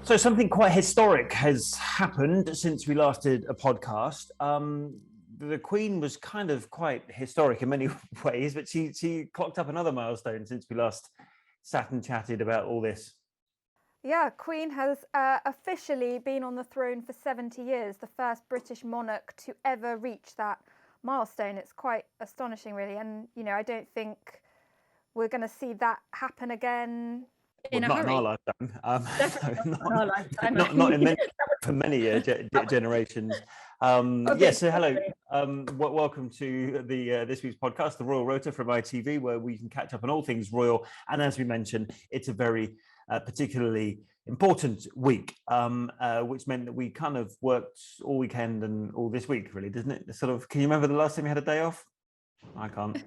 So something quite historic has happened since we last did a podcast. The Queen was kind of quite historic in many ways, but she clocked up another milestone since we last sat and chatted about all this. Yeah, Queen has officially been on the throne for 70 years, the first British monarch to ever reach that milestone. It's quite astonishing, really. And, I don't think we're going to see that happen again in a Not hurry. in our lifetime. Definitely not in our lifetime. Not in many, for many generations. So hello. Welcome to the this week's podcast, the Royal Rota from ITV, where we can catch up on all things royal. And as we mentioned, it's a very particularly important week, which meant that we kind of worked all weekend and all this week, really, doesn't it? Can you remember the last time you had a day off? I can't.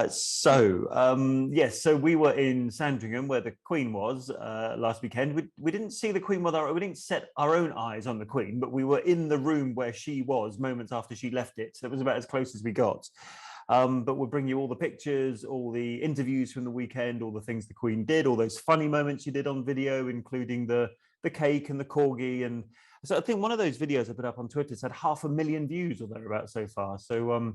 So we were in Sandringham, where the Queen was last weekend. We didn't see the Queen we didn't set our own eyes on the Queen, but we were in the room where she was moments after she left it. So it was about as close as we got. But we'll bring you all the pictures, all the interviews from the weekend, all the things the Queen did, all those funny moments she did on video, including the cake and the corgi. And so I think one of those videos I put up on Twitter has had 500,000 views or thereabouts so far. So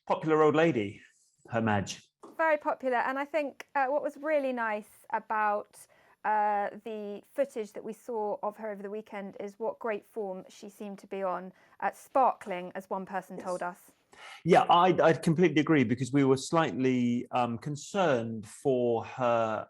popular old lady. Her Madge. Very popular. And I think what was really nice about the footage that we saw of her over the weekend is what great form she seemed to be on, sparkling, as one person told us. Yeah, I completely agree, because we were slightly concerned for her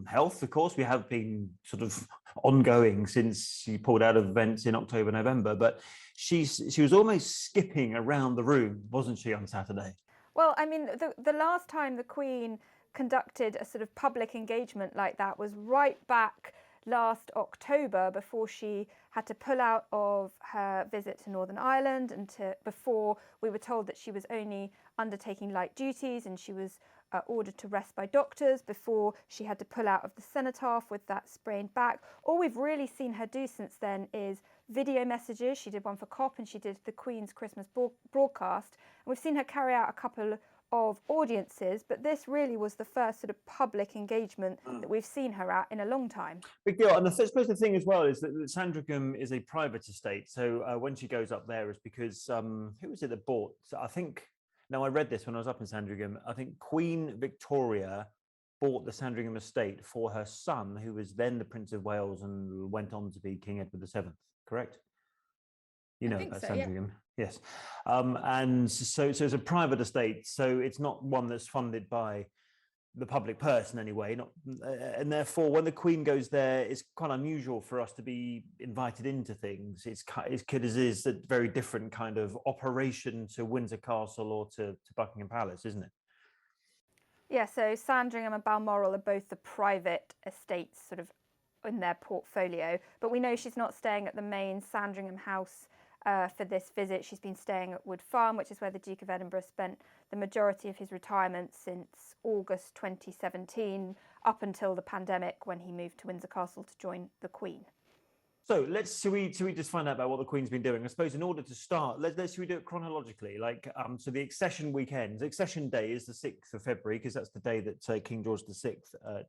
health. Of course, we have been sort of ongoing since she pulled out of events in October, November, but she was almost skipping around the room, wasn't she, on Saturday? Well, I mean, the last time the Queen conducted a sort of public engagement like that was right back last October, before she had to pull out of her visit to Northern Ireland, and before we were told that she was only undertaking light duties and she was ordered to rest by doctors, before she had to pull out of the cenotaph with that sprained back. All we've really seen her do since then is video messages. She did one for COP and she did the Queen's Christmas broadcast. And we've seen her carry out a couple of audiences, but this really was the first sort of public engagement that we've seen her at in a long time. Big deal. And I suppose the thing as well is that Sandringham is a private estate. So when she goes up there, is because who was it that bought? I think, now I read this when I was up in Sandringham. I think Queen Victoria bought the Sandringham estate for her son, who was then the Prince of Wales and went on to be King Edward VII. Correct? You know about Sandringham. Yeah. Yes. And so it's a private estate, so it's not one that's funded by the public purse in any way. And therefore, when the Queen goes there, it's quite unusual for us to be invited into things. It's a very different kind of operation to Windsor Castle or to Buckingham Palace, isn't it? Yeah, so Sandringham and Balmoral are both the private estates sort of in their portfolio, but we know she's not staying at the main Sandringham House for this visit. She's been staying at Wood Farm, which is where the Duke of Edinburgh spent the majority of his retirement since August 2017, up until the pandemic, when he moved to Windsor Castle to join the Queen. So should we just find out about what the Queen's been doing? I suppose in order to start, should we do it chronologically? So the Accession weekend, Accession Day is the 6th of February, because that's the day that King George VI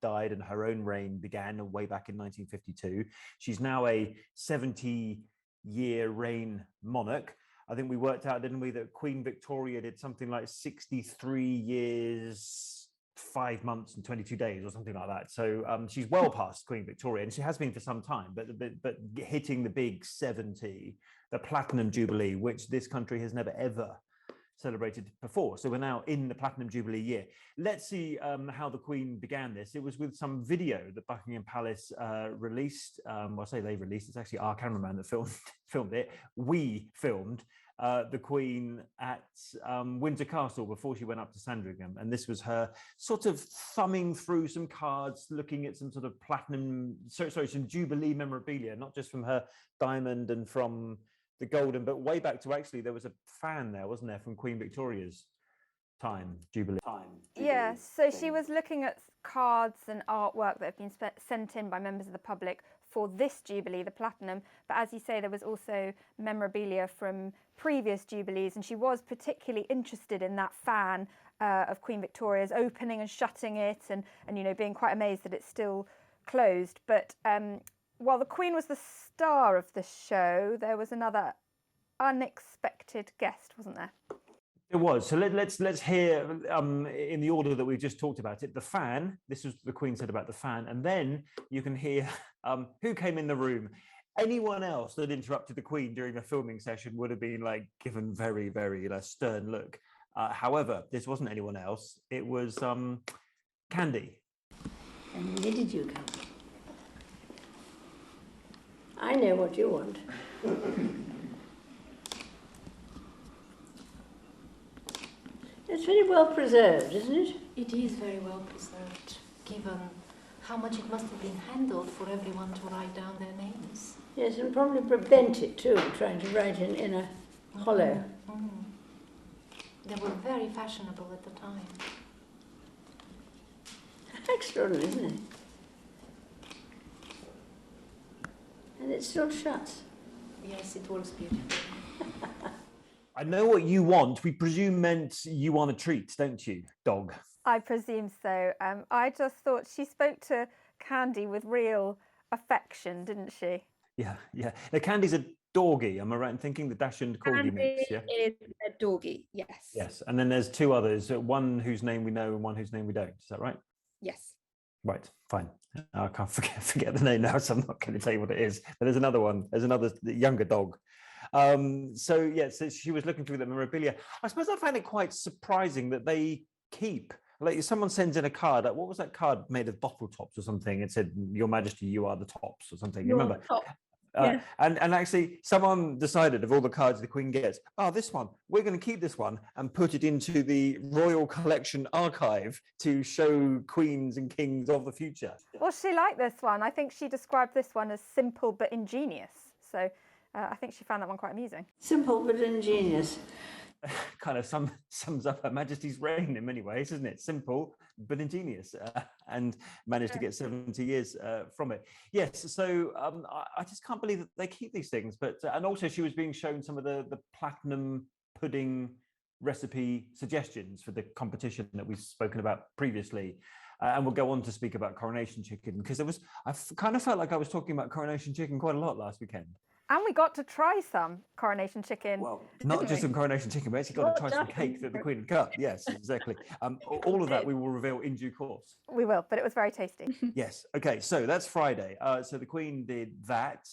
died and her own reign began way back in 1952. She's now a 70-year reign monarch. I think we worked out, didn't we, that Queen Victoria did something like 63 years, 5 months and 22 days or something like that. So she's well past Queen Victoria, and she has been for some time, but hitting the big 70, the Platinum Jubilee, which this country has never ever celebrated before. So we're now in the Platinum Jubilee year. Let's see how the Queen began this. It was with some video that Buckingham Palace released. I say they released, it's actually our cameraman that filmed it. We filmed the Queen at Windsor Castle before she went up to Sandringham. And this was her sort of thumbing through some cards, looking at some sort of some Jubilee memorabilia, not just from her diamond and from the golden, but way back to, actually, there was a fan there, wasn't there, from Queen Victoria's Jubilee. Yeah, so she was looking at cards and artwork that have been sent in by members of the public for this Jubilee, the Platinum. But as you say, there was also memorabilia from previous Jubilees, and she was particularly interested in that fan of Queen Victoria's, opening and shutting it, and being quite amazed that it's still closed. But while the Queen was the star of the show, there was another unexpected guest, wasn't there? It was. So let's hear in the order that we've just talked about it. The fan. This was the Queen said about the fan, and then you can hear who came in the room. Anyone else that interrupted the Queen during a filming session would have been like given very, very stern look. However, this wasn't anyone else. It was Candy. And where did you come? I know what you want. It's very well preserved, isn't it? It is very well preserved, given how much it must have been handled for everyone to write down their names. Yes, and probably prevent it too, trying to write in a hollow. Mm. They were very fashionable at the time. Extraordinary, isn't it? And it still shuts. Yes, it works beautifully. I know what you want. We presume meant you want a treat, don't you, dog? I presume so. I just thought she spoke to Candy with real affection, didn't she? Yeah. Now, Candy's a doggy. Am I right in thinking the Dachshund Corgi mix? Yeah. Is a doggy, yes. Yes, and then there's two others. One whose name we know and one whose name we don't. Is that right? Yes. Right. Fine. I can't forget the name now, so I'm not going to tell you what it is. But there's another one. There's another younger dog. So she was looking through the memorabilia. I suppose I find it quite surprising that they keep, like, if someone sends in a card, what was that card made of bottle tops or something? It said, "Your Majesty, you are the tops," or something. You remember? Yeah. And actually, someone decided of all the cards the Queen gets, this one, we're going to keep this one and put it into the Royal Collection archive to show queens and kings of the future. Well, she liked this one. I think she described this one as simple but ingenious. So I think she found that one quite amusing. Simple but ingenious. Kind of sums up Her Majesty's reign in many ways, isn't it? Simple but ingenious, and managed to get 70 years from it. Yes, so I just can't believe that they keep these things. But and also she was being shown some of the platinum pudding recipe suggestions for the competition that we've spoken about previously. And we'll go on to speak about coronation chicken, because I kind of felt like I was talking about coronation chicken quite a lot last weekend. And we got to try some coronation chicken. Well, not just some coronation chicken, we actually got to try some cake that the Queen had cut. Yes, exactly. All of that we will reveal in due course. We will, but it was very tasty. Yes. Okay, so that's Friday. So the Queen did that.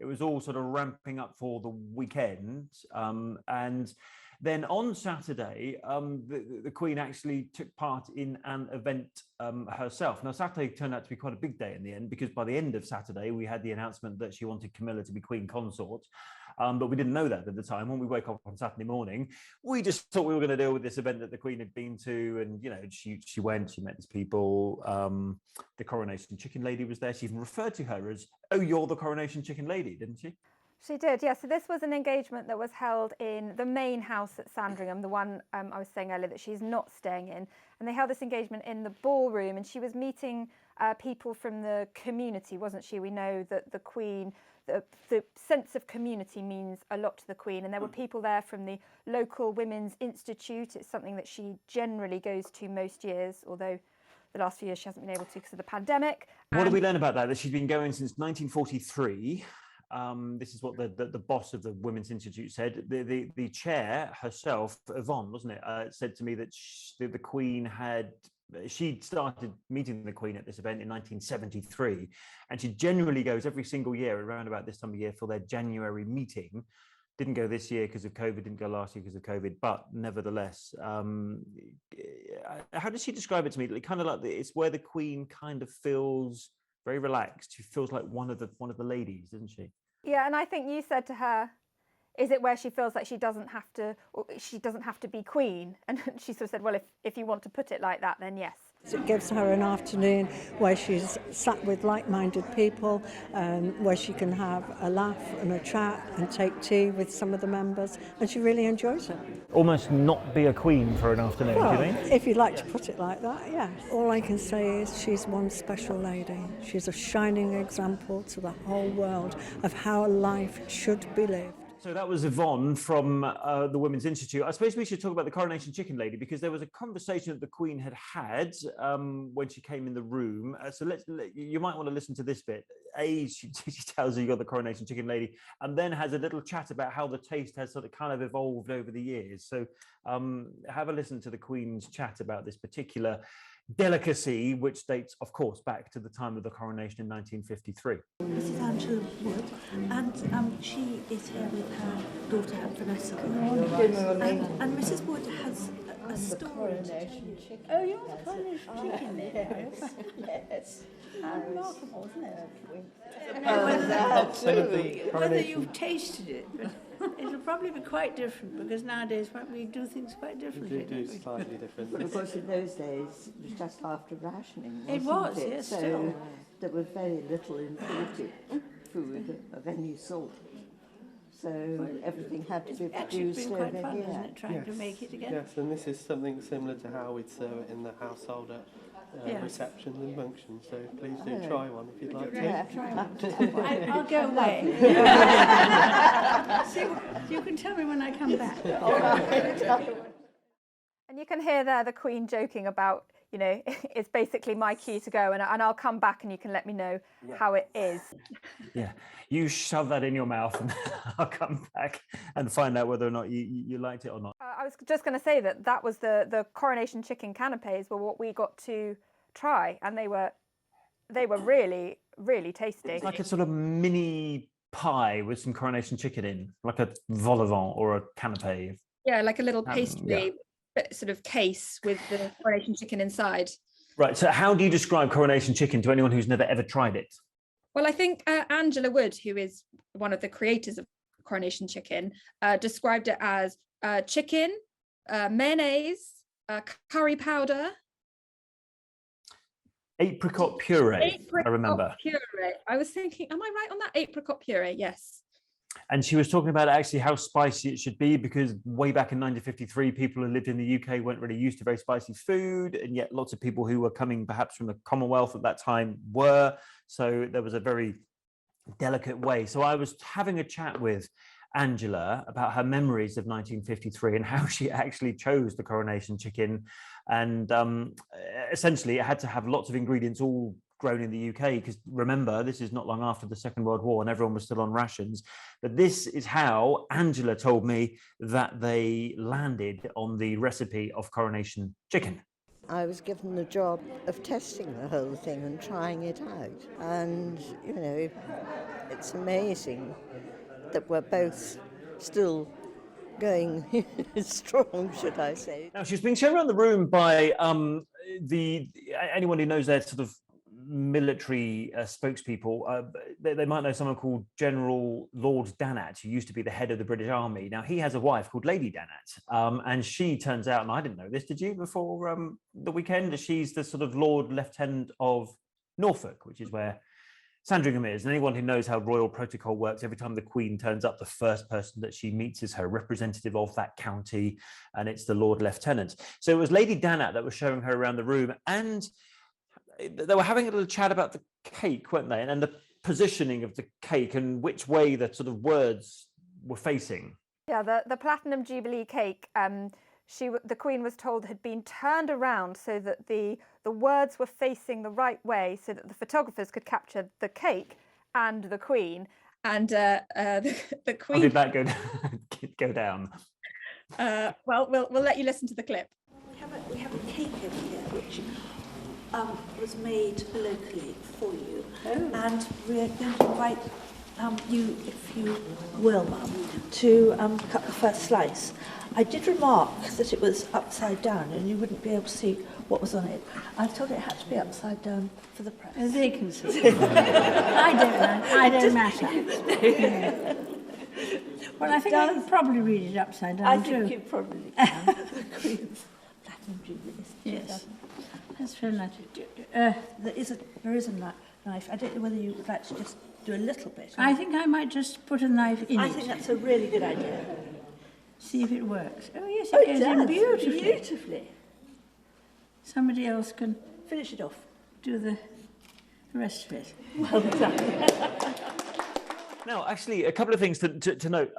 It was all sort of ramping up for the weekend. And then on Saturday, the Queen actually took part in an event herself. Now, Saturday turned out to be quite a big day in the end, because by the end of Saturday, we had the announcement that she wanted Camilla to be Queen Consort. But we didn't know that at the time. When we woke up on Saturday morning, we just thought we were going to deal with this event that the Queen had been to. And, she went, she met these people. The coronation chicken lady was there. She even referred to her as, "Oh, you're the coronation chicken lady," didn't she? She did, yeah. So this was an engagement that was held in the main house at Sandringham, the one I was saying earlier that she's not staying in. And they held this engagement in the ballroom, and she was meeting people from the community, wasn't she? We know that the Queen, the sense of community means a lot to the Queen, and there were people there from the local Women's Institute. It's something that she generally goes to most years, although the last few years she hasn't been able to because of the pandemic. What did we learn about that? That she's been going since 1943. This is what the boss of the Women's Institute said. The chair herself, Yvonne, wasn't it, said to me that the Queen she'd started meeting the Queen at this event in 1973, and she generally goes every single year around about this time of year for their January meeting. Didn't go this year because of COVID, didn't go last year because of COVID, but nevertheless, how does she describe it to me? Kind of like it's where the Queen kind of feels very relaxed. She feels like one of the ladies, isn't she? Yeah, and I think you said to her, is it where she feels like she doesn't have to be Queen? And she sort of said, well, if you want to put it like that, then yes. It gives her an afternoon where she's sat with like-minded people, where she can have a laugh and a chat and take tea with some of the members, and she really enjoys it. Almost not be a queen for an afternoon, Well, do you think? if you'd like to put it like that, yes. All I can say is she's one special lady. She's a shining example to the whole world of how life should be lived. So that was Yvonne from the Women's Institute. I suppose we should talk about the coronation chicken lady, because there was a conversation that the Queen had when she came in the room. So you might want to listen to this bit. She tells you you're the coronation chicken lady, and then has a little chat about how the taste has sort of kind of evolved over the years. So have a listen to the Queen's chat about this particular delicacy, which dates, of course, back to the time of the coronation in 1953. Mrs. Angela Wood, and she is here with her daughter Vanessa. And Mrs. Wood has a story. Oh, you're the coronation chicken there. Yes. How remarkable, isn't it? Whether you've tasted it, but it'll probably be quite different, because nowadays we do things quite differently. We do slightly different. But of course, in those days, it was just after rationing. It was, it? yes, So still. there was very little imported food of any sort. So everything had to be It's actually produced been quite over fun, here. isn't it, trying to make it again? Yes, and this is something similar to how we'd serve it in the household at receptions and functions. So please do try one if you'd like to. Yeah. I'll go away. See, you can tell me when I come back. And you can hear there the Queen joking about, you know, it's basically my cue to go, and I'll come back and you can let me know how it is. Yeah, you shove that in your mouth and I'll come back and find out whether or not you liked it or not. I was just going to say that was the coronation chicken canapes were what we got to try, and they were really, really tasty. It's like a sort of mini pie with some coronation chicken in, like a vol au vent or a canapé. Yeah, like a little pastry sort of case with the coronation chicken inside. Right, so how do you describe coronation chicken to anyone who's never ever tried it? Well, I think Angela Wood, who is one of the creators of coronation chicken, described it as chicken, mayonnaise, curry powder. Apricot puree, I remember. Puree. I was thinking, am I right on that? Apricot puree, yes. And she was talking about actually how spicy it should be, because way back in 1953, people who lived in the UK weren't really used to very spicy food, and yet lots of people who were coming perhaps from the Commonwealth at that time were. So there was a very delicate way. So I was having a chat with Angela about her memories of 1953 and how she actually chose the coronation chicken. And essentially it had to have lots of ingredients all grown in the UK, because remember, this is not long after the Second World War and everyone was still on rations. But this is how Angela told me that they landed on the recipe of coronation chicken. I was given the job of testing the whole thing and trying it out. And, you know, it's amazing that we're both still going strong, should I say. Now, she's being shown around the room by anyone who knows their sort of military spokespeople. They might know someone called General Lord Dannatt, who used to be the head of the British Army. Now, he has a wife called Lady Dannatt, and she turns out, and I didn't know this, did you, before the weekend? She's the sort of Lord Lieutenant of Norfolk, which is where Sandringham is. And anyone who knows how royal protocol works, every time the Queen turns up, the first person that she meets is her representative of that county, and it's the Lord Lieutenant. So it was Lady Dannatt that was showing her around the room, and they were having a little chat about the cake, weren't they? And the positioning of the cake and which way the sort of words were facing. Yeah, the Platinum Jubilee cake, the Queen was told had been turned around so that the words were facing the right way, so that the photographers could capture the cake and the Queen. And the Queen. How did that go down? Well, we'll let you listen to the clip. We have a cake over here which was made locally for you, and we're going to invite you, if you will, Mum, to cut the first slice. I did remark that it was upside down and you wouldn't be able to see what was on it. I told it had to be upside down for the press. As they can see. I don't matter. Well, I think I could probably read it upside down I too. think you probably can. The Queen's Platinum Jubilee. Yes. That's very nice. There is a knife. I don't know whether you would like to just do a little bit. I think I might just put a knife in I it. think that's a really good idea. See if it works. Oh yes, it goes in beautifully. Beautifully. Somebody else can Finish it off. do the rest of it. Well done. Now, actually, a couple of things to note.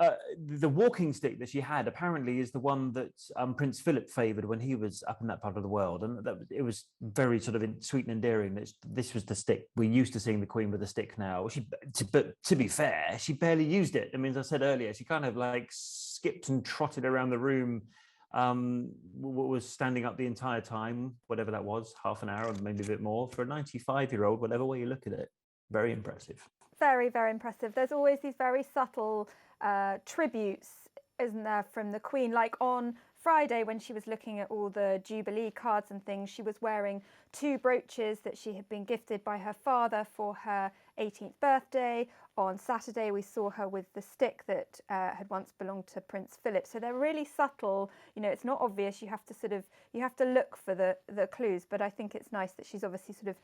The walking stick that she had apparently is the one that Prince Philip favoured when he was up in that part of the world. And it was very sort of sweet and endearing. This was the stick. We're used to seeing the Queen with a stick now. But to be fair, she barely used it. I mean, as I said earlier, she kind of like skipped and trotted around the room, was standing up the entire time, whatever that was, half an hour or maybe a bit more. For a 95-year-old, whatever way you look at it, very impressive. Very, very impressive. There's always these very subtle tributes, isn't there, from the Queen? Like on Friday, when she was looking at all the Jubilee cards and things, she was wearing 2 brooches that she had been gifted by her father for her 18th birthday. On Saturday, we saw her with the stick that had once belonged to Prince Philip. So they're really subtle. You know, it's not obvious. You have to look for the clues. But I think it's nice that she's obviously sort of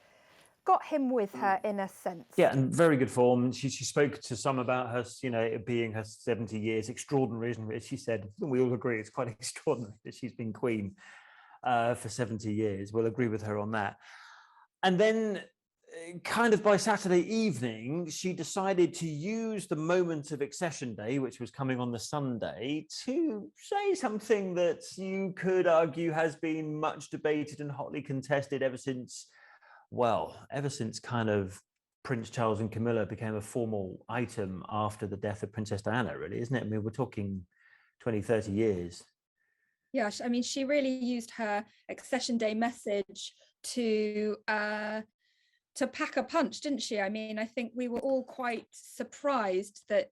got him with her in a sense. Yeah, and very good form. She spoke to some about her, you know, it being her 70 years, extraordinary, isn't it? She said, and we all agree, it's quite extraordinary that she's been Queen for 70 years. We'll agree with her on that. And then kind of by Saturday evening, she decided to use the moment of Accession Day, which was coming on the Sunday, to say something that you could argue has been much debated and hotly contested ever since kind of Prince Charles and Camilla became a formal item after the death of Princess Diana, really, isn't it? I mean, we're talking 20, 30 years. Yeah, I mean, she really used her Accession Day message to pack a punch, didn't she? I mean, I think we were all quite surprised that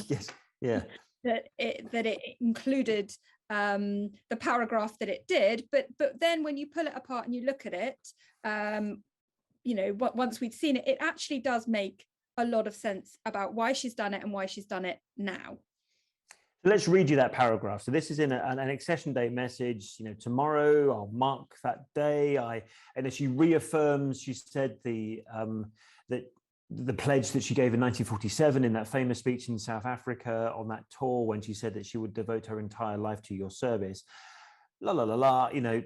yes, yeah, that it included the paragraph that it did, but then when you pull it apart and you look at it, you know, once we'd seen it, it actually does make a lot of sense about why she's done it and why she's done it now. So let's read you that paragraph. So this is in an Accession Day message. You know, tomorrow I'll mark that day. And as she reaffirms, she said that the pledge that she gave in 1947 in that famous speech in South Africa on that tour, when she said that she would devote her entire life to your service. La la la la, you know,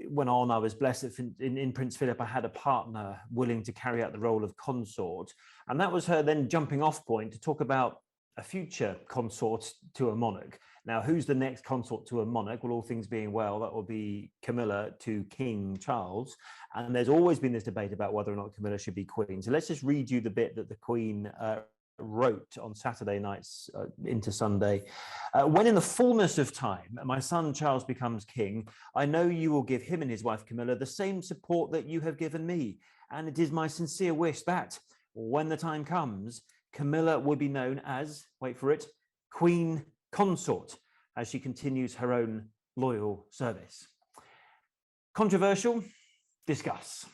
went on. I was blessed that in Prince Philip I had a partner willing to carry out the role of consort, and that was her then jumping off point to talk about a future consort to a monarch. Now, who's the next consort to a monarch? Well, all things being well, that will be Camilla to King Charles, and there's always been this debate about whether or not Camilla should be Queen. So let's just read you the bit that the Queen wrote on Saturday nights into Sunday. When in the fullness of time my son Charles becomes king, I know you will give him and his wife Camilla the same support that you have given me, and it is my sincere wish that when the time comes, Camilla will be known as, wait for it, Queen Consort, as she continues her own loyal service. Controversial? Discuss.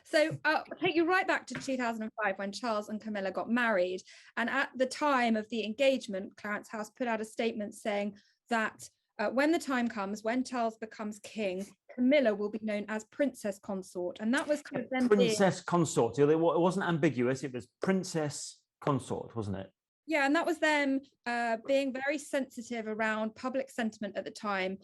So I'll take you right back to 2005 when Charles and Camilla got married. And at the time of the engagement, Clarence House put out a statement saying that when the time comes, when Charles becomes king, Camilla will be known as Princess Consort. And that was kind of then Princess Consort. It wasn't ambiguous. It was Princess Consort, wasn't it? Yeah, and that was them being very sensitive around public sentiment at the time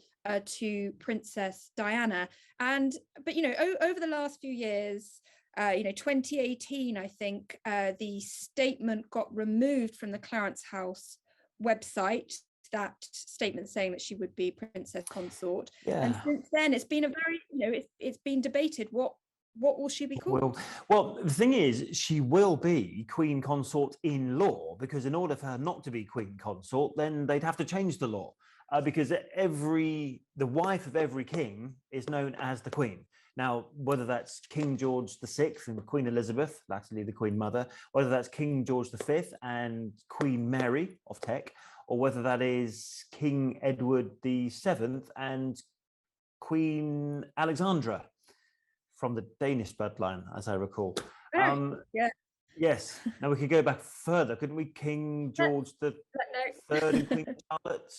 to Princess Diana. But you know, over the last few years, you know, 2018, I think the statement got removed from the Clarence House website. That statement saying that she would be Princess Consort. Yeah. And since then, it's been a very, you know, it's been debated. What will she be called? Well, the thing is, she will be Queen Consort in law, because in order for her not to be Queen Consort, then they'd have to change the law, because the wife of every king is known as the Queen. Now, whether that's King George VI and Queen Elizabeth, latterly the Queen Mother, whether that's King George V and Queen Mary of Tech, or whether that is King Edward VII and Queen Alexandra from the Danish bloodline, as I recall. Yeah. Yes. Now we could go back further, couldn't we? King George III and Queen Charlotte.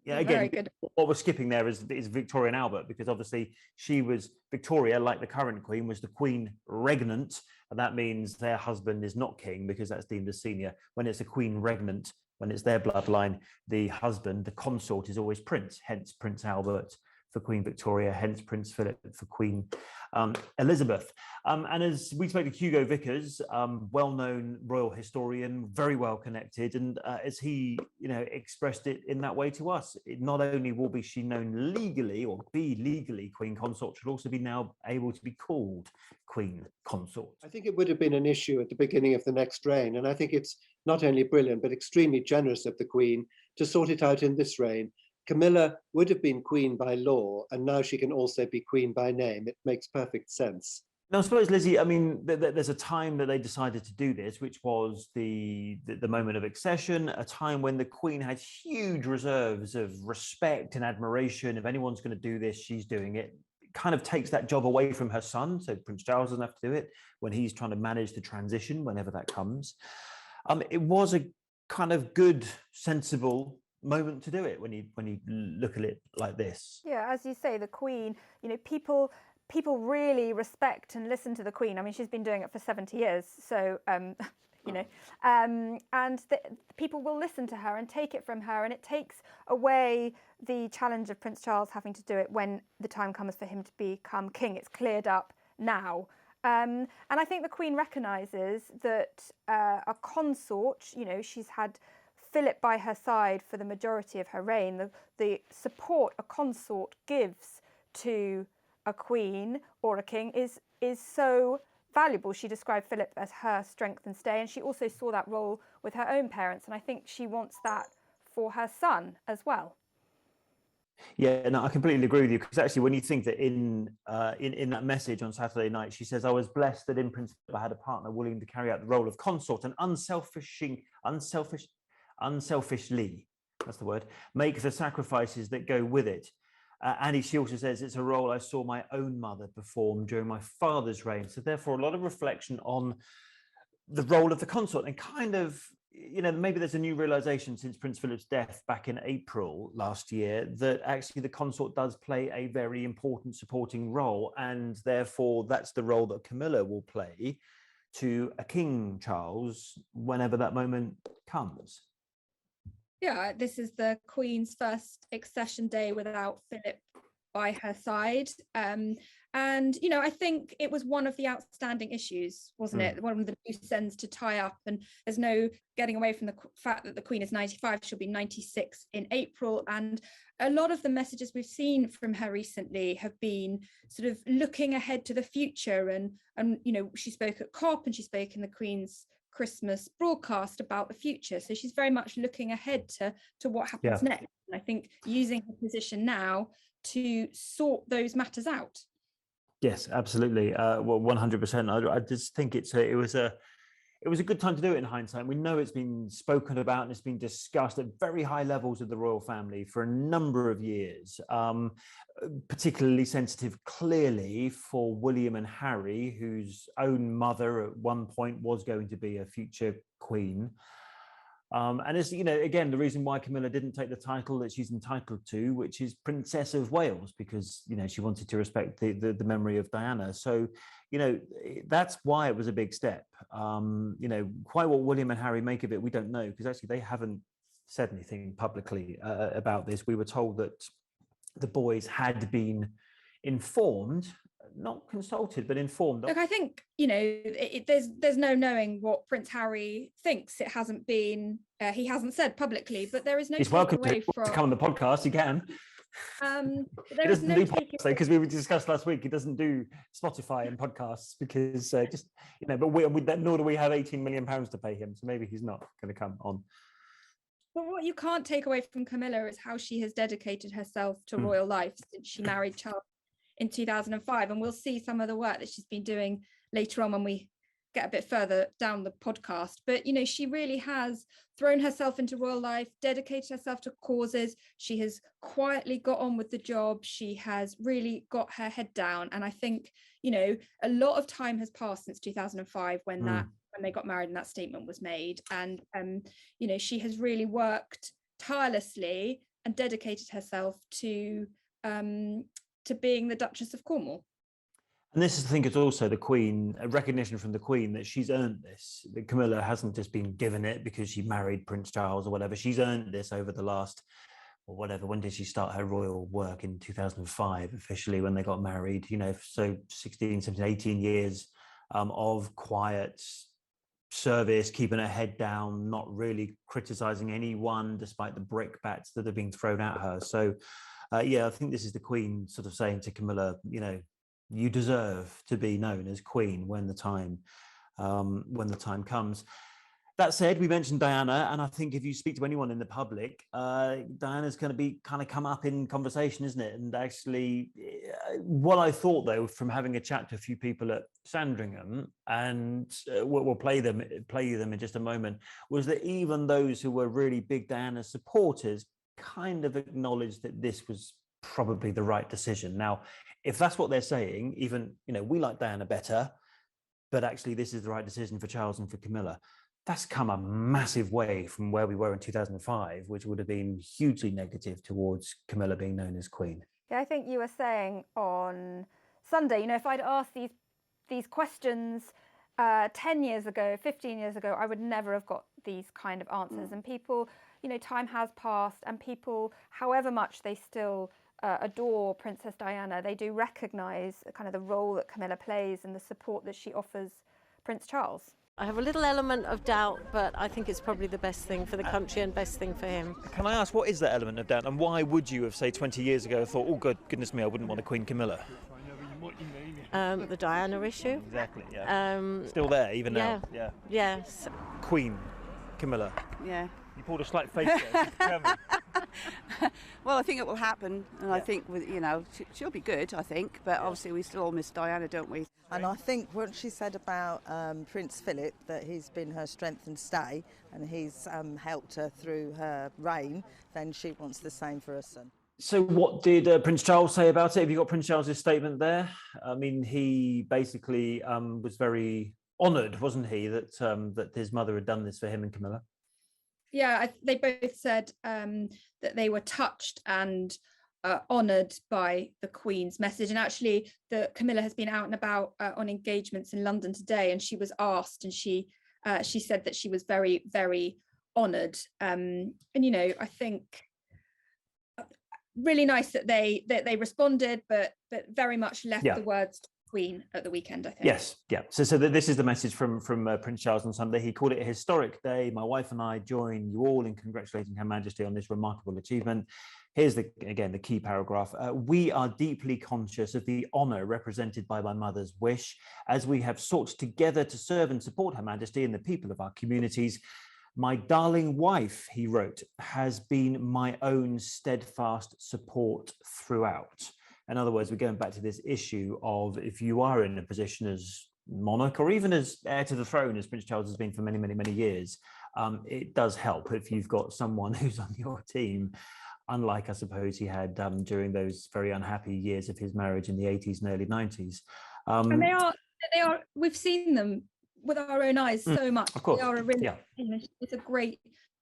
Yeah, again, what we're skipping there is Victoria and Albert, because obviously she was Victoria, like the current Queen, was the Queen Regnant, and that means their husband is not king because that's deemed as senior. When it's a Queen Regnant, when it's their bloodline, the husband, the consort, is always Prince, hence Prince Albert, for Queen Victoria, hence Prince Philip for Queen Elizabeth. And as we spoke to Hugo Vickers, well-known royal historian, very well connected, and as he, expressed it in that way to us, it not only will be she known legally or be legally Queen Consort, she'll also be now able to be called Queen Consort. I think it would have been an issue at the beginning of the next reign, and I think it's not only brilliant but extremely generous of the Queen to sort it out in this reign. Camilla would have been Queen by law, and now she can also be Queen by name. It makes perfect sense. Now, I suppose, Lizzie, I mean, there's a time that they decided to do this, which was the moment of accession, a time when the Queen had huge reserves of respect and admiration. If anyone's going to do this, she's doing it. It kind of takes that job away from her son, so Prince Charles doesn't have to do it when he's trying to manage the transition, whenever that comes. It was a kind of good, sensible moment to do it when you look at it like this. Yeah, as you say, the Queen, people really respect and listen to the Queen. I mean, she's been doing it for 70 years, so and people will listen to her and take it from her, and it takes away the challenge of Prince Charles having to do it when the time comes for him to become king. It's cleared up now. And I think the Queen recognises that a consort, she's had Philip by her side for the majority of her reign. The support a consort gives to a queen or a king is so valuable. She described Philip as her strength and stay, and she also saw that role with her own parents, and I think she wants that for her son as well. Yeah, no, I completely agree with you, because actually when you think that in that message on Saturday night, she says, I was blessed that in Prince Philip I had a partner willing to carry out the role of consort and unselfishly, that's the word, make the sacrifices that go with it. And she also says, it's a role I saw my own mother perform during my father's reign. So therefore, a lot of reflection on the role of the consort, and kind of, maybe there's a new realization since Prince Philip's death back in April last year, that actually the consort does play a very important supporting role. And therefore, that's the role that Camilla will play to a King Charles whenever that moment comes. Yeah, this is the Queen's first accession day without Philip by her side. And, I think it was one of the outstanding issues, wasn't it? One of the loose ends to tie up, and there's no getting away from the fact that the Queen is 95, she'll be 96 in April. And a lot of the messages we've seen from her recently have been sort of looking ahead to the future. And she spoke at COP and she spoke in the Queen's Christmas broadcast about the future. So she's very much looking ahead to what happens next. And I think using her position now to sort those matters out. Yes, absolutely. Well, 100%. I just think it was a good time to do it in hindsight. We know it's been spoken about and it's been discussed at very high levels of the royal family for a number of years, particularly sensitive, clearly, for William and Harry, whose own mother at one point was going to be a future queen. And it's, again, the reason why Camilla didn't take the title that she's entitled to, which is Princess of Wales, because, she wanted to respect the memory of Diana. So, that's why it was a big step. Quite what William and Harry make of it, we don't know, because actually they haven't said anything publicly about this. We were told that the boys had been informed, not consulted, but informed. Look, I think, there's no knowing what Prince Harry thinks. It hasn't been, he hasn't said publicly, but there is no. He's welcome to come on the podcast. He can. He doesn't do podcasts, because we discussed last week. He doesn't do Spotify and podcasts because but nor do we have £18 million to pay him. So maybe he's not going to come on. But what you can't take away from Camilla is how she has dedicated herself to royal life since she married Charles in 2005, and we'll see some of the work that she's been doing later on when we get a bit further down the podcast. But she really has thrown herself into royal life, dedicated herself to causes. She has quietly got on with the job. She has really got her head down, and I think a lot of time has passed since 2005 when they got married and that statement was made, and she has really worked tirelessly and dedicated herself to being the Duchess of Cornwall. And this is, I think, it's also the Queen, a recognition from the Queen that she's earned this. That Camilla hasn't just been given it because she married Prince Charles or whatever. She's earned this over the last or whatever, when did she start her royal work? In 2005, officially, when they got married, you know, so 16, 17, 18 years of quiet service, keeping her head down, not really criticizing anyone, despite the brickbats that are being thrown at her. So, yeah, I think this is the Queen sort of saying to Camilla, you know, you deserve to be known as Queen when the time comes. That said, we mentioned Diana, and I think if you speak to anyone in the public, Diana's going to be kind of come up in conversation, isn't it? And actually, what I thought, though, from having a chat to a few people at Sandringham, and we'll play them in just a moment, was that even those who were really big Diana supporters kind of acknowledged that this was probably the right decision. Now, if that's what they're saying, even, you know, we like Diana better, but actually this is the right decision for Charles and for Camilla. That's come a massive way from where we were in 2005, which would have been hugely negative towards Camilla being known as Queen. Yeah, I think you were saying on Sunday, you know, if I'd asked these questions 10 years ago, 15 years ago, I would never have got these kind of answers. And people, you know, time has passed, and people, however much they still adore Princess Diana, they do recognise kind of the role that Camilla plays and the support that she offers Prince Charles. I have a little element of doubt, but I think it's probably the best thing for the country and best thing for him. Can I ask, what is that element of doubt, and why would you have, say, 20 years ago thought, oh, goodness me, I wouldn't want a Queen Camilla? The Diana issue. Exactly, yeah. Still there, even now. Yeah. Yes. Queen Camilla. Yeah. You pulled a slight face there. Tell me. Well, I think it will happen, and I think, you know, she'll be good, I think, but obviously we still all miss Diana, don't we? And I think what she said about Prince Philip, that he's been her strength and stay, and he's helped her through her reign, then she wants the same for her son. So what did Prince Charles say about it? Have you got Prince Charles's statement there? I mean, he basically was very honoured, wasn't he, that that his mother had done this for him and Camilla? Yeah, they both said that they were touched and honoured by the Queen's message. And actually, Camilla has been out and about on engagements in London today, and she was asked, and she said that she was very, very honoured. And you know, I think really nice that they responded, but very much left the words to the Queen at the weekend, I think. Yes, yeah. So this is the message from Prince Charles on Sunday. He called it a historic day. My wife and I join you all in congratulating Her Majesty on this remarkable achievement. Here's again the key paragraph. We are deeply conscious of the honour represented by my mother's wish, as we have sought together to serve and support Her Majesty and the people of our communities. My darling wife, he wrote, has been my own steadfast support throughout. In other words, we're going back to this issue of, if you are in a position as monarch or even as heir to the throne, as Prince Charles has been for many, many, many years, it does help if you've got someone who's on your team, unlike I suppose he had during those very unhappy years of his marriage in the 80s and early 90s. And they are, we've seen them with our own eyes so much. Of course. They are a really, you know, it's a great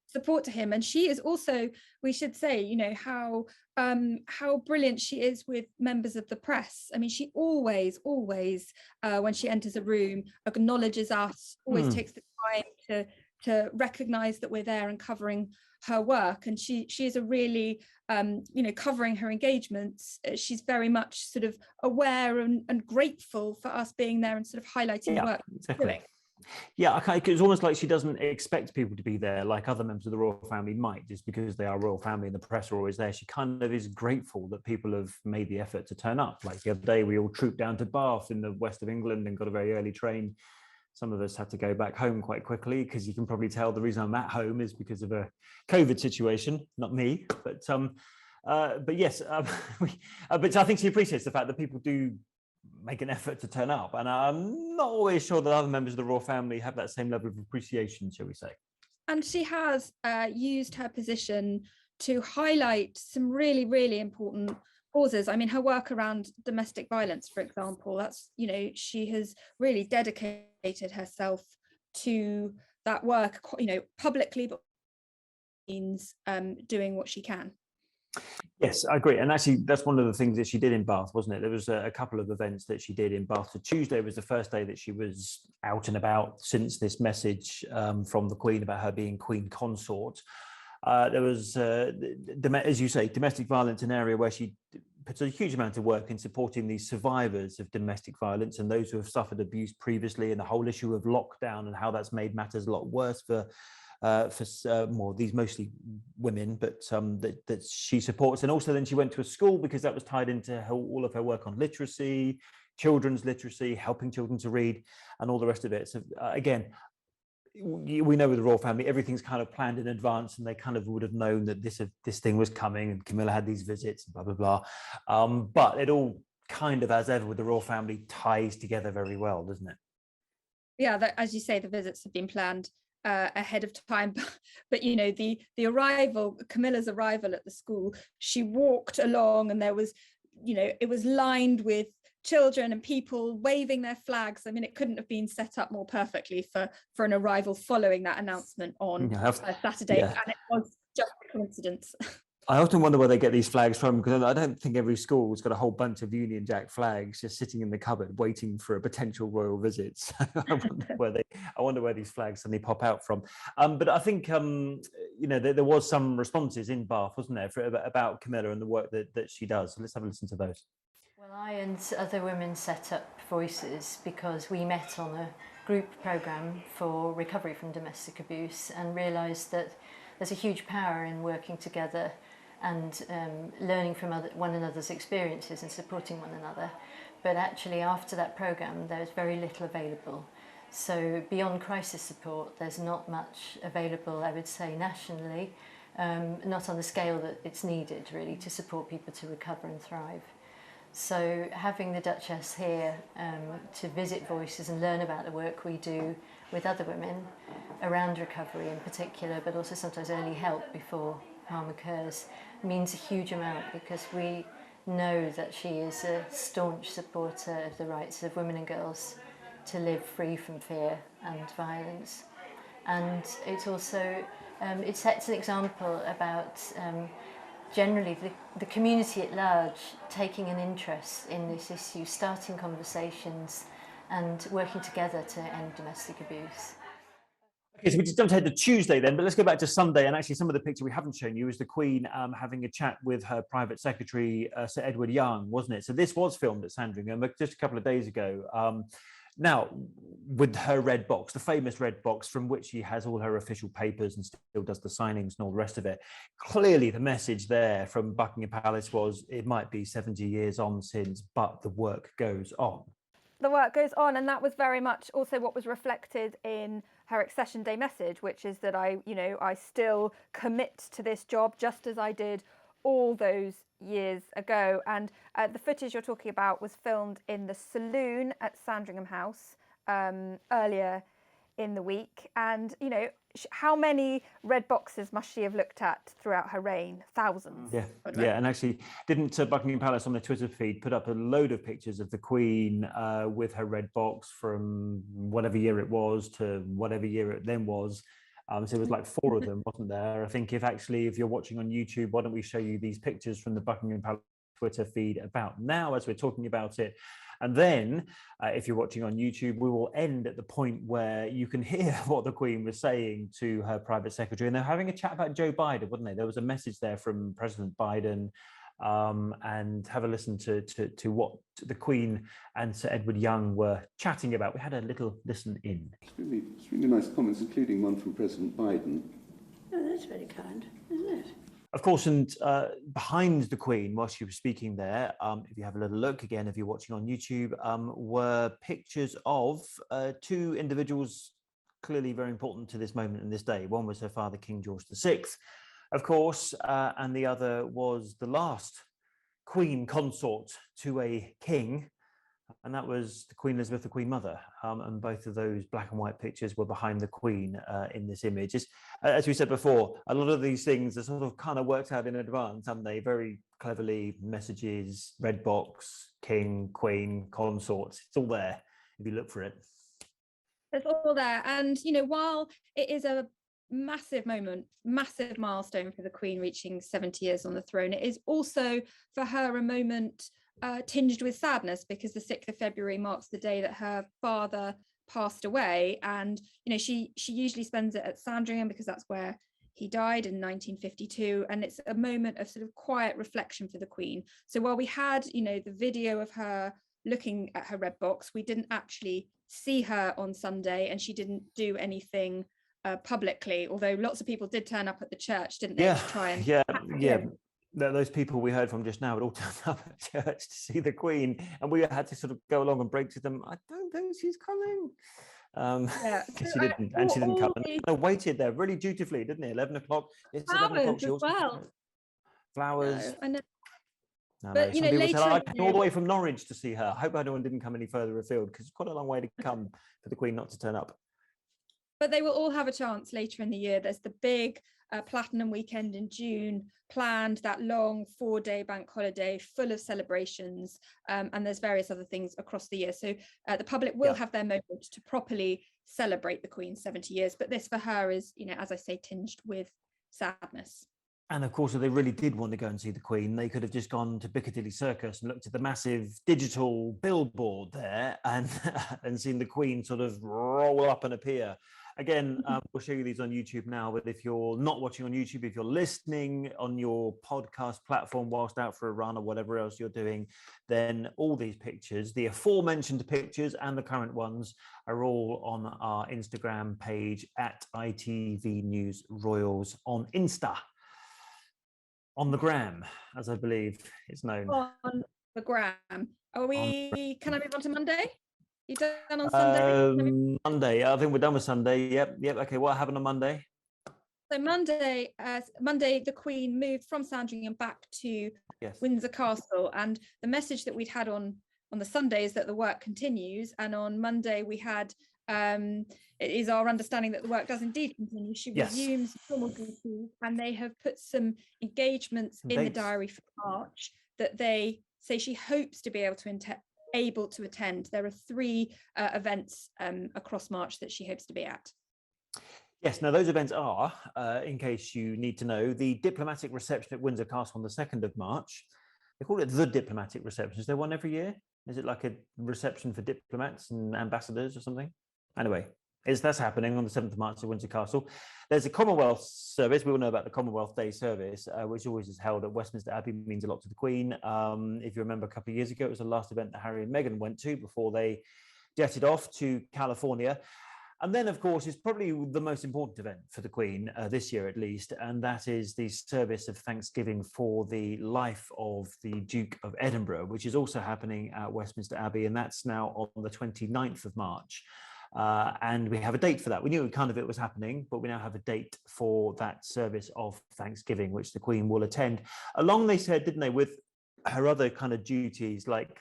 support to him. And she is also, we should say, you know, how brilliant she is with members of the press. I mean, she always when she enters a room, acknowledges us, always takes the time to recognize that we're there and covering her work. And she is a really you know, covering her engagements, she's very much sort of aware and grateful for us being there and sort of highlighting the work. Exactly. Yeah, it's almost like she doesn't expect people to be there like other members of the royal family might, just because they are royal family and the press are always there. She kind of is grateful that people have made the effort to turn up. Like the other day, we all trooped down to Bath in the west of England and got a very early train. Some of us had to go back home quite quickly, because you can probably tell the reason I'm at home is because of a COVID situation, not me. But yes, but I think she appreciates the fact that people do make an effort to turn up, and I'm not always sure that other members of the royal family have that same level of appreciation, shall we say. And she has used her position to highlight some really, really important causes. I mean, her work around domestic violence, for example, that's, you know, she has really dedicated herself to that work, you know, publicly, but means doing what she can. Yes, I agree. And actually, that's one of the things that she did in Bath, wasn't it? There was a couple of events that she did in Bath. So Tuesday was the first day that she was out and about since this message from the Queen about her being Queen Consort. There was, as you say, domestic violence, an area where she puts a huge amount of work in supporting these survivors of domestic violence and those who have suffered abuse previously, and the whole issue of lockdown and how that's made matters a lot worse for these mostly women, but that she supports. And also then she went to a school because that was tied into all of her work on literacy, children's literacy, helping children to read, and all the rest of it. So again, we know with the royal family, everything's kind of planned in advance, and they kind of would have known that this thing was coming, and Camilla had these visits, and blah, blah, blah. But it all kind of, as ever with the royal family, ties together very well, doesn't it? Yeah, as you say, the visits have been planned ahead of time, but you know, the arrival, Camilla's arrival at the school, she walked along and there was, you know, it was lined with children and people waving their flags. I mean, it couldn't have been set up more perfectly for an arrival following that announcement on Saturday, and it was just a coincidence. I often wonder where they get these flags from, because I don't think every school's got a whole bunch of Union Jack flags just sitting in the cupboard waiting for a potential royal visit. So I wonder where these flags suddenly pop out from. But I think you know, there was some responses in Bath, wasn't there, about Camilla and the work that she does. So let's have a listen to those. Well, I and other women set up Voices because we met on a group programme for recovery from domestic abuse and realised that there's a huge power in working together and learning from one another's experiences and supporting one another. But actually after that programme there's very little available. So beyond crisis support there's not much available, I would say, nationally, not on the scale that it's needed really to support people to recover and thrive. So having the Duchess here to visit Voices and learn about the work we do with other women around recovery in particular, but also sometimes early help before harm occurs, means a huge amount, because we know that she is a staunch supporter of the rights of women and girls to live free from fear and violence. And it's also, it sets an example about generally the community at large taking an interest in this issue, starting conversations and working together to end domestic abuse. Okay, so we just jumped ahead to Tuesday then, but let's go back to Sunday. And actually some of the picture we haven't shown you is the Queen having a chat with her private secretary, Sir Edward Young, wasn't it? So this was filmed at Sandringham just a couple of days ago. Now, with her red box, the famous red box from which she has all her official papers and still does the signings and all the rest of it, clearly the message there from Buckingham Palace was it might be 70 years on since, but the work goes on. The work goes on, and that was very much also what was reflected in her Accession Day message, which is that I still commit to this job just as I did all those years ago. And the footage you're talking about was filmed in the saloon at Sandringham House earlier in the week. And, you know, how many red boxes must she have looked at throughout her reign? Thousands. Yeah, and actually didn't Buckingham Palace on their Twitter feed put up a load of pictures of the Queen with her red box from whatever year it was to whatever year it then was. So it was like 4 of them, wasn't there? I think if you're watching on YouTube, why don't we show you these pictures from the Buckingham Palace Twitter feed about now as we're talking about it. And then if you're watching on YouTube, we will end at the point where you can hear what the Queen was saying to her private secretary. And they're having a chat about Joe Biden, wasn't they? There was a message there from President Biden, and have a listen to what the Queen and Sir Edward Young were chatting about. We had a little listen in. It's really nice comments, including one from President Biden. Oh, that's very kind, isn't it? Of course, and behind the Queen, while she was speaking there, if you have a little look again, if you're watching on YouTube, were pictures of 2 individuals clearly very important to this moment and this day. One was her father, King George VI, of course, and the other was the last Queen Consort to a king, and that was the Queen Elizabeth, the Queen Mother. And both of those black and white pictures were behind the Queen in this image. As we said before, a lot of these things are sort of kind of worked out in advance, haven't they? Very cleverly, messages, red box, King, Queen, Consorts. It's all there if you look for it. It's all there. And, you know, while it is a massive moment, massive milestone for the Queen reaching 70 years on the throne, it is also for her a moment tinged with sadness, because the 6th of February marks the day that her father passed away. And, you know, she usually spends it at Sandringham because that's where He died in 1952, and it's a moment of sort of quiet reflection for the Queen. So while we had, the video of her looking at her red box, we didn't actually see her on Sunday, and she didn't do anything publicly, although lots of people did turn up at the church, didn't they, to try and those people we heard from just now had all turned up at church to see the Queen, and we had to sort of go along and break to them, I don't think she's coming. She didn't, and she didn't come. And I waited there really dutifully, didn't he? 11 o'clock. It's 11 o'clock. Flowers as well. Flowers. I know. No, But, some people said, I came all the way from Norwich to see her. I hope anyone didn't come any further afield, because it's quite a long way to come for the Queen not to turn up. But they will all have a chance later in the year. There's the big Platinum weekend in June planned, that long 4-day bank holiday full of celebrations, and there's various other things across the year. So the public will have their moment to properly celebrate the Queen's 70 years. But this for her is, as I say, tinged with sadness. And of course, if they really did want to go and see the Queen, they could have just gone to Piccadilly Circus and looked at the massive digital billboard there and seen the Queen sort of roll up and appear. Again, we'll show you these on YouTube now, but if you're not watching on YouTube, if you're listening on your podcast platform whilst out for a run or whatever else you're doing, then all these pictures, the aforementioned pictures and the current ones, are all on our Instagram page at ITV News Royals on Insta. On the gram, as I believe it's known. On the gram. Can I move on to Monday? You done on Sunday? Monday. I think we're done with Sunday. Yep. Okay, what happened on Monday? So Monday, the Queen moved from Sandringham back to Windsor Castle, and the message that we'd had on the Sunday is that the work continues. And on Monday we had, it is our understanding that the work does indeed continue. She resumes normal duties, and they have put some engagements in the diary for March that they say she hopes to be able to attend. There are 3 events across March that she hopes to be at. Yes, now those events are, in case you need to know, the diplomatic reception at Windsor Castle on the 2nd of March. They call it the diplomatic reception. Is there one every year? Is it like a reception for diplomats and ambassadors or something? Anyway, that's happening on the 7th of March at Windsor Castle. There's a Commonwealth service. We all know about the Commonwealth Day service, which always is held at Westminster Abbey. Means a lot to the Queen. If you remember, a couple of years ago, it was the last event that Harry and Meghan went to before they jetted off to California. And then, of course, is probably the most important event for the Queen this year, at least, and that is the service of Thanksgiving for the life of the Duke of Edinburgh, which is also happening at Westminster Abbey, and that's now on the 29th of March. And we have a date for that. We knew it was happening, but we now have a date for that service of Thanksgiving, which the Queen will attend. Along, they said, didn't they, with her other kind of duties like,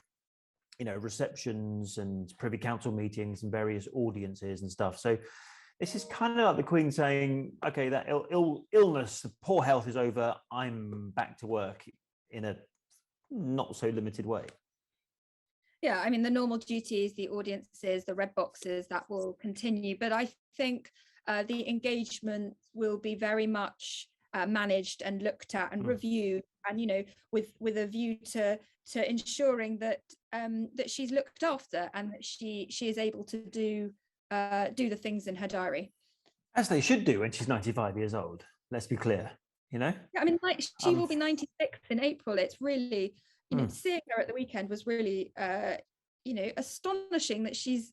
receptions and Privy Council meetings and various audiences and stuff. So this is kind of like the Queen saying, okay, that illness, the poor health is over. I'm back to work in a not so limited way. Yeah, I mean, the normal duties, the audiences, the red boxes, that will continue. But I think the engagement will be very much managed and looked at and reviewed, and with a view to ensuring that that she's looked after and that she is able to do the things in her diary, as they should do when she's 95 years old. Let's be clear, Yeah, I mean, like she will be 96 in April. It's really, seeing her at the weekend was really, astonishing that she's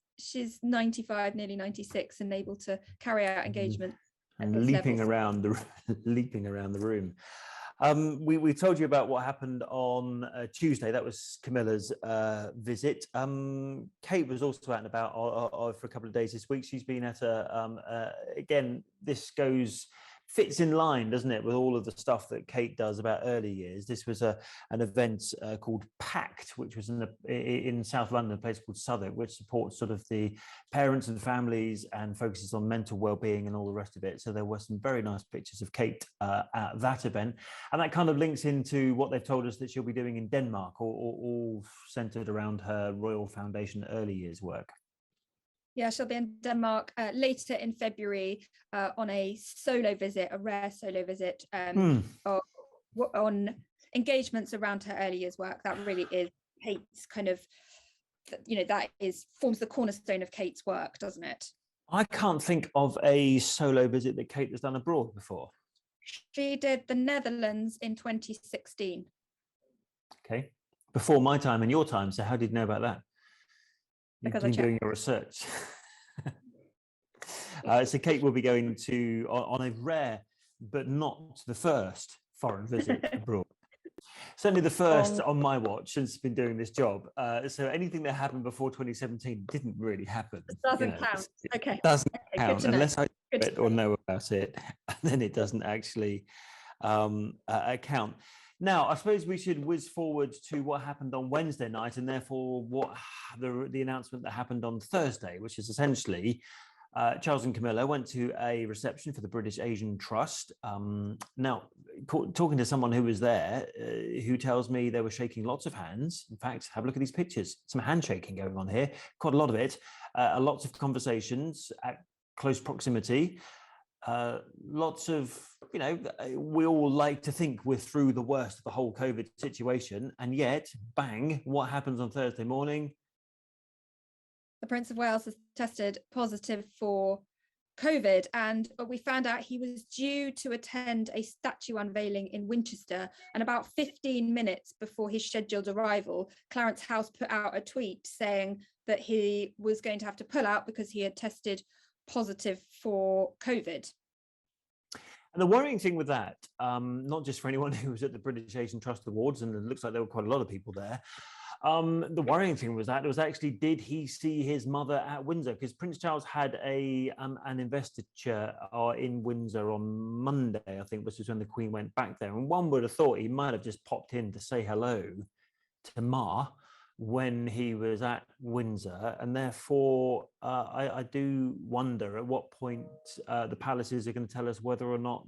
95, nearly 96, and able to carry out engagement and leaping around the room. We told you about what happened on Tuesday. That was Camilla's visit. Kate was also out and about for a couple of days this week. She's been at again, this fits in line, doesn't it, with all of the stuff that Kate does about early years. This was an event called PACT, which was in South London, a place called Southwark, which supports sort of the parents and families and focuses on mental well-being and all the rest of it. So there were some very nice pictures of Kate at that event. And that kind of links into what they've told us that she'll be doing in Denmark, all centered around her Royal Foundation early years work. Yeah, she'll be in Denmark later in February on a solo visit, a rare solo visit on engagements around her early years work. That really is Kate's kind of, forms the cornerstone of Kate's work, doesn't it? I can't think of a solo visit that Kate has done abroad before. She did the Netherlands in 2016. Okay, before my time and your time. So how did you know about that? You've Because been doing your research. So Kate will be going on a rare but not the first foreign visit abroad. Certainly the first on my watch since I've been doing this job. So anything that happened before 2017 didn't really happen. It doesn't count. Okay. It doesn't count unless I Good it or know about it, and then it doesn't actually count. Now, I suppose we should whiz forward to what happened on Wednesday night, and therefore what the announcement that happened on Thursday, which is essentially Charles and Camilla went to a reception for the British Asian Trust. Now, talking to someone who was there, who tells me they were shaking lots of hands. In fact, have a look at these pictures. Some handshaking going on here, quite a lot of it. Lots of conversations at close proximity. Lots of, we all like to think we're through the worst of the whole COVID situation. And yet, bang, what happens on Thursday morning? The Prince of Wales has tested positive for COVID, and we found out he was due to attend a statue unveiling in Winchester, and about 15 minutes before his scheduled arrival, Clarence House put out a tweet saying that he was going to have to pull out because he had tested positive for COVID. And the worrying thing with that, not just for anyone who was at the British Asian Trust Awards, and it looks like there were quite a lot of people there, the worrying thing was that it was actually, did he see his mother at Windsor? Because Prince Charles had an investiture in Windsor on Monday, I think, which was when the Queen went back there. And one would have thought he might have just popped in to say hello to Ma when he was at Windsor. And therefore, I do wonder at what point the palaces are going to tell us whether or not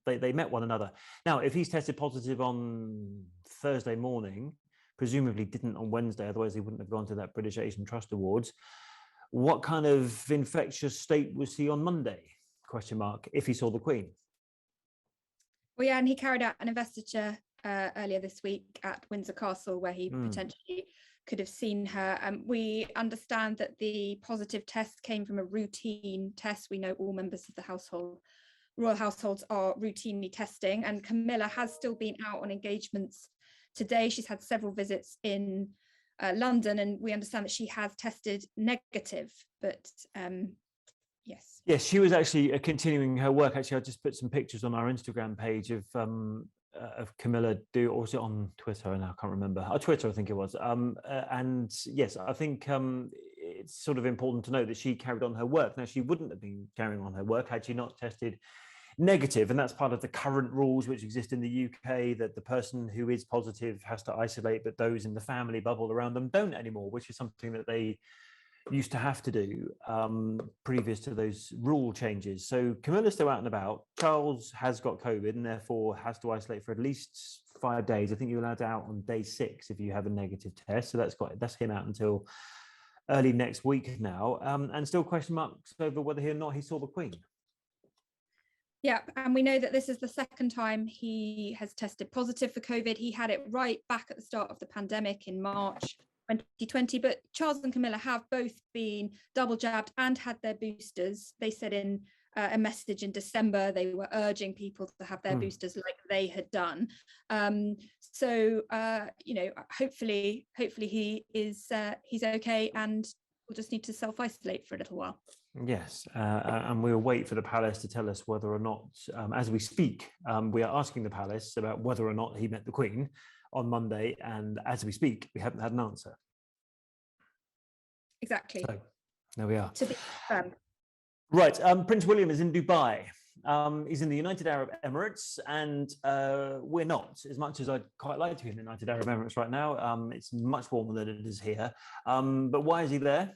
they met one another. Now, if he's tested positive on Thursday morning, presumably didn't on Wednesday, otherwise he wouldn't have gone to that British Asian Trust Awards. What kind of infectious state was he on Monday? Question mark, if he saw the Queen. Well, yeah, and he carried out an investiture earlier this week at Windsor Castle, where he potentially could have seen her. We understand that the positive test came from a routine test. We know all members of the royal households are routinely testing, and Camilla has still been out on engagements today. She's had several visits in London, and we understand that she has tested negative, but yes. Yes, she was actually continuing her work. Actually, I just put some pictures on our Instagram page of Camilla, or was it on Twitter? And I can't remember. Twitter, I think it was. And yes, I think it's sort of important to note that she carried on her work. Now, she wouldn't have been carrying on her work had she not tested negative, and that's part of the current rules which exist in the UK, that the person who is positive has to isolate, but those in the family bubble around them don't anymore, which is something that they used to have to do previous to those rule changes. So Camilla's still out and about. Charles has got COVID and therefore has to isolate for at least 5 days. I think you're allowed out on day 6 if you have a negative test. So that's him out until early next week now, and still question marks over whether or not he saw the Queen. Yeah, and we know that this is the second time he has tested positive for COVID. He had it right back at the start of the pandemic in March 2020, but Charles and Camilla have both been double jabbed and had their boosters. They said in a message in December they were urging people to have their boosters like they had done. Hopefully he is he's okay, and we'll just need to self-isolate for a little while. Yes, and we'll wait for the palace to tell us whether or not, as we speak, we are asking the palace about whether or not he met the Queen on Monday, and as we speak, we haven't had an answer. Exactly. So, there we are. To be confirmed. Right, Prince William is in Dubai. He's in the United Arab Emirates, and we're not, as much as I'd quite like to be in the United Arab Emirates right now. It's much warmer than it is here. But why is he there?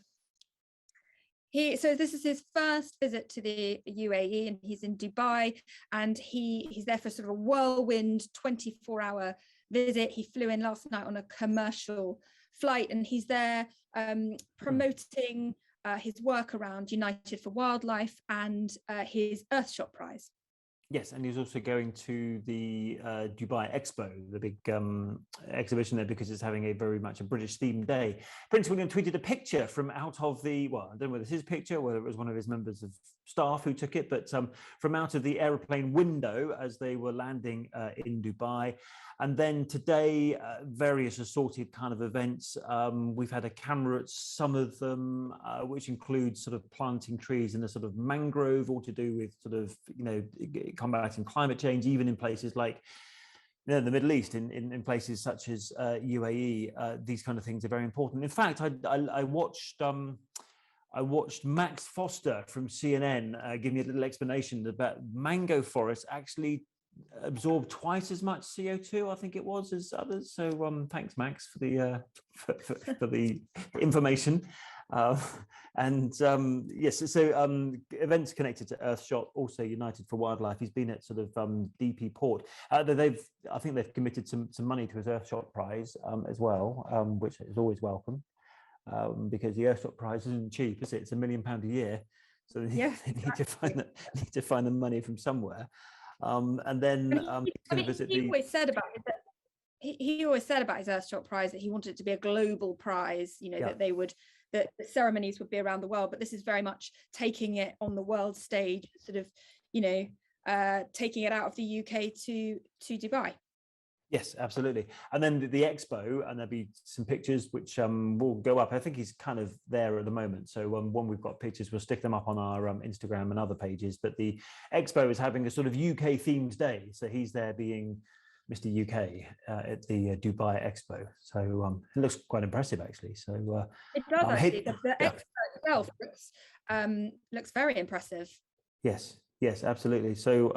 So this is his first visit to the UAE, and he's in Dubai, and he's there for sort of a whirlwind 24-hour visit. He flew in last night on a commercial flight, and he's there promoting his work around United for Wildlife and his Earthshot Prize. Yes, and he's also going to the Dubai Expo, the big exhibition there, because it's having a very much a British themed day. Prince William tweeted a picture from out of the, well, I don't know whether it's his picture, whether it was one of his members of staff who took it, but from out of the aeroplane window as they were landing in Dubai. And then today, various assorted kind of events. We've had a camera at some of them, which includes sort of planting trees in a sort of mangrove, all to do with sort of, combating climate change, even in places like the Middle East, in places such as UAE. These kind of things are very important. In fact, I watched Max Foster from CNN give me a little explanation about mango forests actually absorb twice as much CO2, I think it was, as others. So thanks, Max, for the for the information. Yes, so events connected to Earthshot, also United for Wildlife. He's been at sort of DP Port. I think they've committed some money to his Earthshot prize as well, which is always welcome, because the Earthshot prize isn't cheap, is it? It's £1 million a year, so they need to find the money from somewhere. And then he always said about it that he always said about his Earthshot prize that he wanted it to be a global prize, that that the ceremonies would be around the world, but this is very much taking it on the world stage, sort of, taking it out of the UK to Dubai. Yes, absolutely. And then the expo, and there'll be some pictures which will go up. I think he's kind of there at the moment. So when we've got pictures, we'll stick them up on our Instagram and other pages. But the expo is having a sort of UK themed day. So he's there being Mr. UK at the Dubai Expo. So it looks quite impressive, actually. So it does actually. The expo itself looks very impressive. Yes, absolutely. So,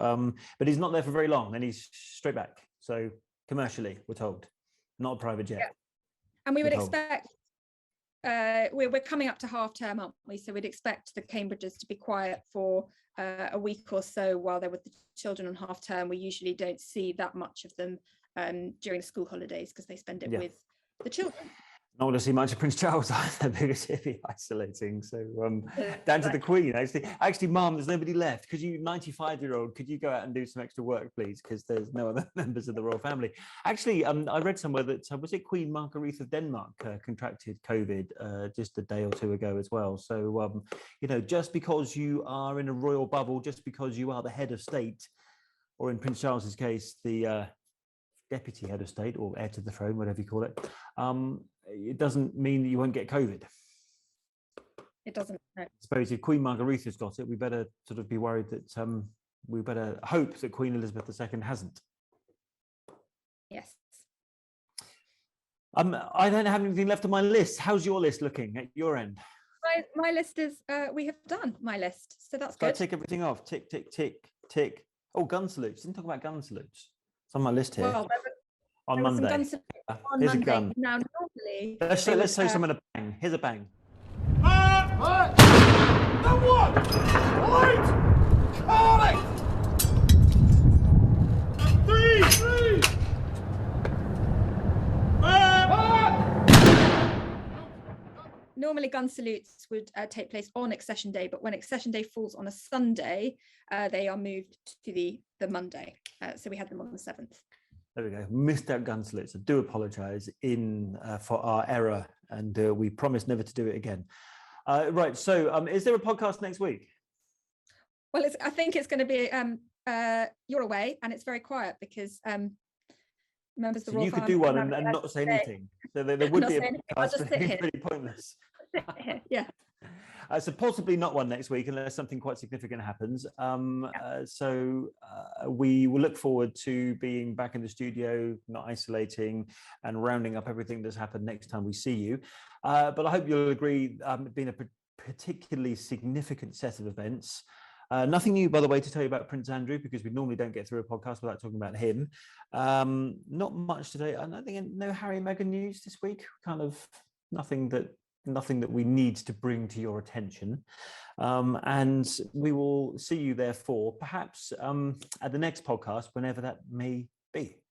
but he's not there for very long. Then he's straight back. So commercially, we're told, not a private jet. Yeah. And we would expect, we're coming up to half term, aren't we? So we'd expect the Cambridges to be quiet for a week or so while they're with the children on half term. We usually don't see that much of them during the school holidays because they spend it with the children. Not want to see much of Prince Charles either, because he'd be isolating. So down to the Queen. Actually, Mum, there's nobody left. Could you, 95-year-old, could you go out and do some extra work, please? Because there's no other members of the royal family. Actually, I read somewhere that was it Queen Margaretha of Denmark contracted COVID just a day or two ago as well. So just because you are in a royal bubble, just because you are the head of state, or in Prince Charles's case, the deputy head of state or heir to the throne, whatever you call it, it doesn't mean that you won't get COVID. It doesn't. No. I suppose if Queen Margaretha's got it, we better sort of be worried that we better hope that Queen Elizabeth II hasn't. Yes. I don't have anything left on my list. How's your list looking at your end? My list is we have done my list, so that's good. I tick everything off. Tick, tick, tick, tick. Oh, gun salutes. Didn't talk about gun salutes. It's on my list here. Well, on Monday. On Here's Monday. A gun. Now, normally, let's show someone a bang. Here's a bang. Normally gun salutes would take place on Accession Day, but when Accession Day falls on a Sunday, they are moved to the Monday. So we had them on the 7th. There we go. Missed out gun salutes. I do apologise for our error, and we promise never to do it again. Right. So, is there a podcast next week? Well, I think it's going to be you're away, and it's very quiet because members of the royal you could family do one and not say anything. So there would be a podcast. I'll just sit here. Pretty pointless. Yeah. So possibly not one next week unless something quite significant happens. So we will look forward to being back in the studio, not isolating, and rounding up everything that's happened next time we see you. But I hope you'll agree it's been a particularly significant set of events. Nothing new, by the way, to tell you about Prince Andrew, because we normally don't get through a podcast without talking about him. Not much today. I don't think no Harry and Meghan news this week. Kind of nothing that we need to bring to your attention. And we will see you therefore, perhaps at the next podcast, whenever that may be.